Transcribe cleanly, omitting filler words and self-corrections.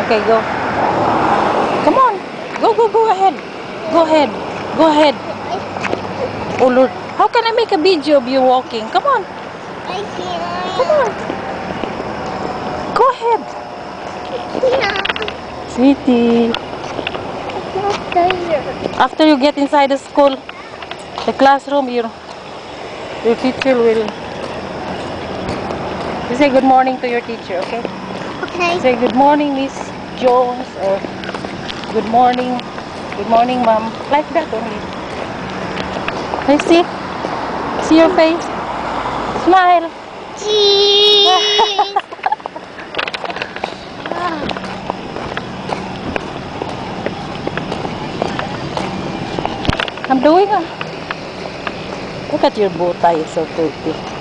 Okay, go. Come on. Go ahead. Go ahead. Go ahead. Oh, Lord. How can I make a video of you walking? Come on. I can't. Come on. Go ahead. Sweetie. I'm not tired. After you get inside the school, the classroom, your teacher will... You say good morning to your teacher, okay? Okay. Say good morning, Miss Jones, or good morning, ma'am. Like that only. I see your face. Smile. Cheese. I'm doing it. Look at your bow tie, it's so pretty.